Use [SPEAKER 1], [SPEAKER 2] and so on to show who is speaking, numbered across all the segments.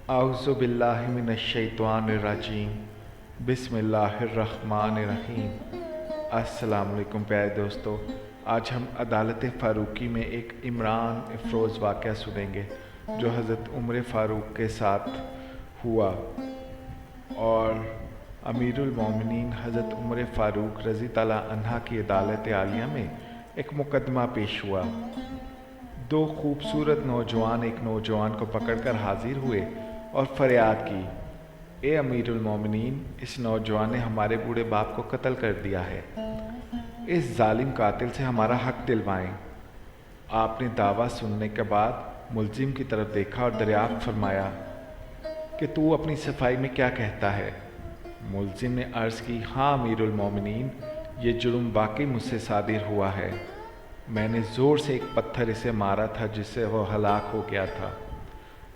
[SPEAKER 1] अऊज़ु बिल्लाहि मिनश्शैतानिर्रजीम बिस्मिल्लाहिर्रहमानिर्रहीम। अस्सलाम वालेकुम प्यारे दोस्तों, आज हम अदालत फ़ारूकी में एक इमरान अफरोज़ वाक़या सुनेंगे जो हज़रत उमर फ़ारूक के साथ हुआ। और अमीरुल मोमिनीन हज़रत उमर फ़ारूक रज़ी ताला अन्हा की अदालत आलिया में एक मुकदमा पेश हुआ। दो खूबसूरत नौजवान एक नौजवान को पकड़कर हाजिर हुए और फरियाद की, ए अमीरुल मोमिनीन, इस नौजवान ने हमारे बूढ़े बाप को कत्ल कर दिया है। इस जालिम कातिल से हमारा हक दिलवाएं। आपने दावा सुनने के बाद मुल्जिम की तरफ देखा और दरियाफ्त फरमाया कि तू अपनी सफाई में क्या कहता है। मुल्जिम ने अर्ज़ की, हाँ अमीरुल मोमिनीन, ये जुर्म वाकई मुझसे सादिर हुआ है। मैंने ज़ोर से एक पत्थर इसे मारा था जिससे वो हलाक हो गया था।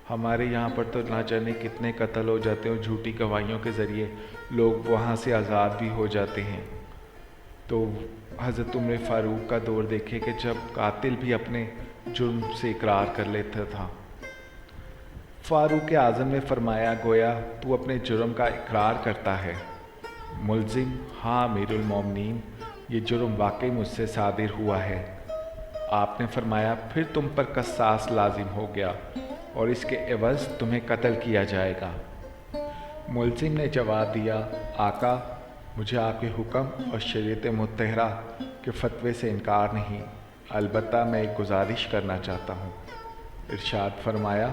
[SPEAKER 1] हमारे यहाँ पर तो ना जाने कितने कत्ल हो जाते हैं, झूठी गवाहियों के ज़रिए लोग वहाँ से आज़ाद भी हो जाते हैं। तो हज़रत उमर फ़ारूक का दौर देखे कि जब कातिल भी अपने जुर्म से इकरार कर लेता था। फ़ारूक आज़म ने फरमाया, गोया तू अपने जुर्म का इकरार करता है। मुल्जिम, हाँ अमीरुल मोमिनीन, ये जुर्म वाकई मुझसे सादिर हुआ है। आपने फरमाया, फिर तुम पर कसास लाजिम हो गया और इसके एवज़ तुम्हें कत्ल किया जाएगा। मुल्जिम ने जवाब दिया, आका, मुझे आपके हुक्म और शरीयत मुत्तहरा के फतवे से इनकार नहीं, अलबत्ता मैं एक गुजारिश करना चाहता हूँ। इरशाद फरमाया,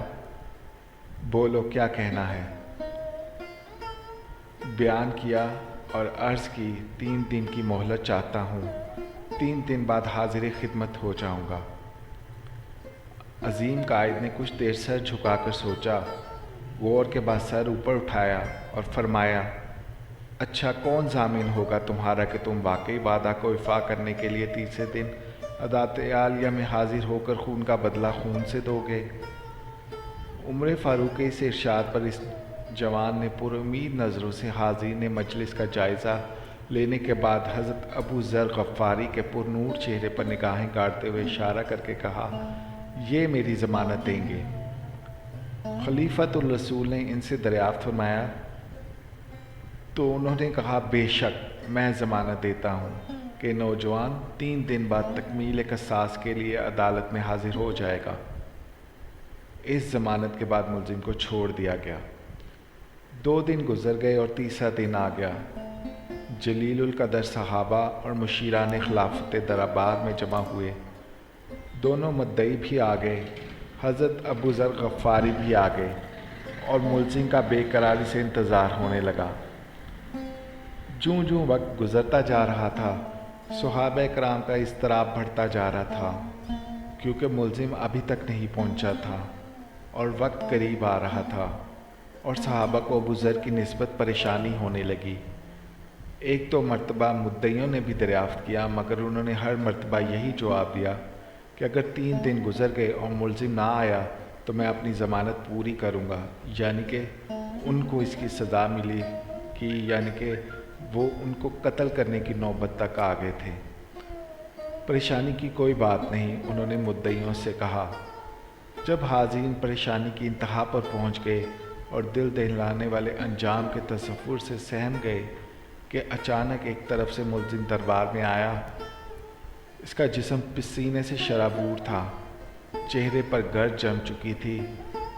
[SPEAKER 1] बोलो क्या कहना है। बयान किया और अर्ज़ की, 3 दिन की मोहलत चाहता हूँ, 3 दिन बाद हाजिर खिदमत हो जाऊँगा। अजीम कायद ने कुछ देर सर झुकाकर सोचा, गौर के बाद सर ऊपर उठाया और फरमाया, अच्छा कौन ज़ामिन होगा तुम्हारा कि तुम वाकई वादा को इफ़ा करने के लिए तीसरे दिन अदालत आलिया में हाजिर होकर खून का बदला खून से दोगे। उमर फ़ारूक के इस इरशाद पर इस जवान ने पुरुमीद नज़रों से हाज़रीन मजलिस का जायज़ा लेने के बाद हज़रत अबू ज़र गफ़ारी के पुरनूर चेहरे पर निगाहें गाड़ते हुए इशारा करके कहा, ये मेरी ज़मानत देंगे। खलीफतुर रसूल ने इनसे दरियाफ्त फरमाया तो उन्होंने कहा, बेशक मैं ज़मानत देता हूँ कि नौजवान 3 दिन बाद तकमील क़सास के लिए अदालत में हाजिर हो जाएगा। इस ज़मानत के बाद मुल्जिम को छोड़ दिया गया। 2 दिन गुजर गए और तीसरा दिन आ गया। जलीलुल कदर सहाबा और मुशीरान खिलाफत दरबार में जमा हुए। दोनों मुद्दई भी आ गए, हज़रत अबू ज़र गफ़ारी भी आ गए और मुल्जिम का बेकरारी से इंतज़ार होने लगा। जूँ जूँ वक्त गुज़रता जा रहा था, सहाबा कराम का इज़्तिराब बढ़ता जा रहा था, क्योंकि मुल्जिम अभी तक नहीं पहुंचा था और वक्त करीब आ रहा था और सहाबा को अबू ज़र की निस्बत परेशानी होने लगी। एक तो मर्तबा मुद्दइयों ने भी दरियाफ्त किया, मगर उन्होंने हर मर्तबा यही जवाब दिया कि अगर 3 दिन गुजर गए और मुल्जिम ना आया तो मैं अपनी ज़मानत पूरी करूँगा, यानी कि उनको इसकी सज़ा मिली कि यानी कि वो उनको कत्ल करने की नौबत तक आ गए थे। परेशानी की कोई बात नहीं, उन्होंने मुद्दइयों से कहा। जब हाज़रीन परेशानी की इंतहा पर पहुँच गए और दिल दहलाने वाले अंजाम के तसव्वुर से सहम गए कि अचानक एक तरफ से मुल्जिम दरबार में आया। इसका जिस्म पसीने से शराबूर था, चेहरे पर गर्द जम चुकी थी,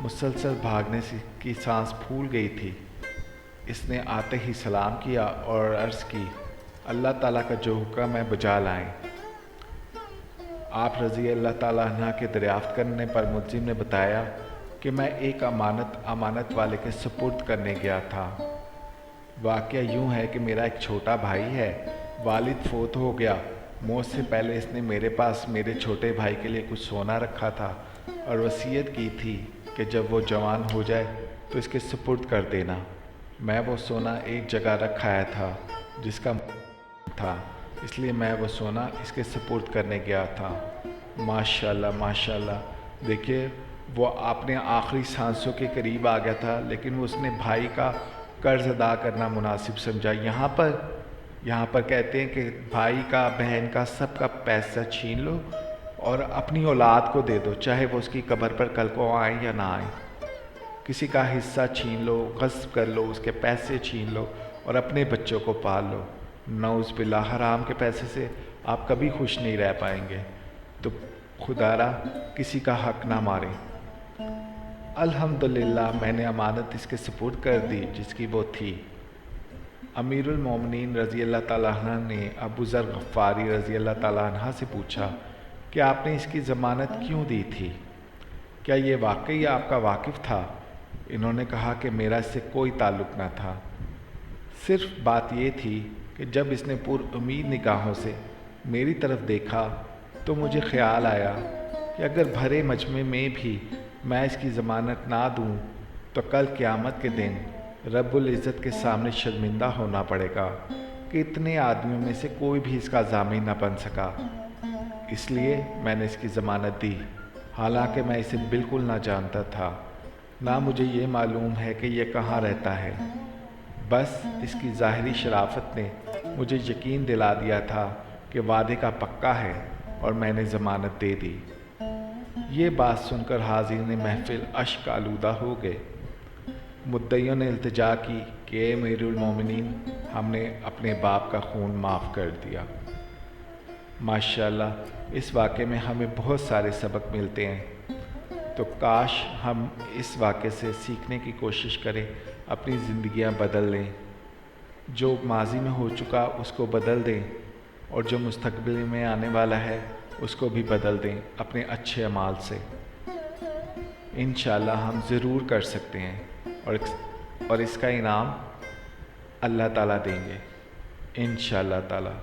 [SPEAKER 1] मुसलसल भागने की सांस फूल गई थी। इसने आते ही सलाम किया और अर्ज़ की, अल्लाह ताला का जो हुक्म है बजा लाएं। आप रज़ी अल्लाह ताला अन्हा के दरियाफ्त करने पर मुल्जिम ने बताया कि मैं एक अमानत वाले के सुपुर्द करने गया था। वाक़या यूँ है कि मेरा एक छोटा भाई है, वालिद फ़ौत हो गया। मौत से पहले इसने मेरे पास मेरे छोटे भाई के लिए कुछ सोना रखा था और वसीयत की थी कि जब वो जवान हो जाए तो इसके सुपुर्द कर देना। मैं वो सोना एक जगह रख आया था जिसका था, इसलिए मैं वो सोना इसके सुपुर्द करने गया था। माशाल्लाह माशाल्लाह, देखिए वो आपने आखिरी सांसों के करीब आ गया था, लेकिन उसने भाई का कर्ज अदा करना मुनासिब समझा। यहाँ पर कहते हैं कि भाई का, बहन का, सबका पैसा छीन लो और अपनी औलाद को दे दो, चाहे वो उसकी कब्र पर कल को आए या ना आए। किसी का हिस्सा छीन लो, गस्ब कर लो, उसके पैसे छीन लो और अपने बच्चों को पाल लो। नौज़ बिल्लाह, हराम के पैसे से आप कभी खुश नहीं रह पाएंगे। तो खुदारा किसी का हक ना मारें। अल्हम्दुलिल्लाह मैंने अमानत इसके सुपुर्द कर दी जिसकी वो थी। अमीरुल मोमिनीन रज़ी अल्लाह ताला अन्हु ने अबू ज़र गफ़ारी रज़ी अल्लाह ताला अन्हु से पूछा कि आपने इसकी ज़मानत क्यों दी थी? क्या ये वाकई आपका वाकिफ़ था? इन्होंने कहा कि मेरा इससे कोई ताल्लुक़ न था। सिर्फ बात ये थी कि जब इसने पुरउम्मीद निगाहों से मेरी तरफ देखा तो मुझे ख्याल आया कि अगर भरे मजमे में भी मैं इसकी ज़मानत ना दूं तो कल क़यामत के दिन रब्बुल इज़्ज़त के सामने शर्मिंदा होना पड़ेगा कि इतने आदमियों में से कोई भी इसका ज़ामीन न बन सका। इसलिए मैंने इसकी ज़मानत दी, हालांकि मैं इसे बिल्कुल ना जानता था, ना मुझे ये मालूम है कि ये कहाँ रहता है। बस इसकी ज़ाहिरी शराफत ने मुझे यकीन दिला दिया था कि वादे का पक्का है और मैंने ज़मानत दे दी। ये बात सुनकर हाज़िरीन महफ़िल अश्क आलूदा हो गए। मुद्दइयों ने इल्तिजा की कि ए अमीरुल मोमिनीन, हमने अपने बाप का खून माफ़ कर दिया। माशाअल्लाह इस वाक़े में हमें बहुत सारे सबक मिलते हैं। तो काश हम इस वाक़े से सीखने की कोशिश करें, अपनी ज़िंदगियां बदल लें। जो माजी में हो चुका उसको बदल दें और जो मुस्तक़बिल में आने वाला है उसको भी बदल दें अपने अच्छे अमाल से। इंशाअल्लाह हम ज़रूर कर सकते हैं और इसका इनाम अल्लाह ताला देंगे इंशाअल्लाह ताला।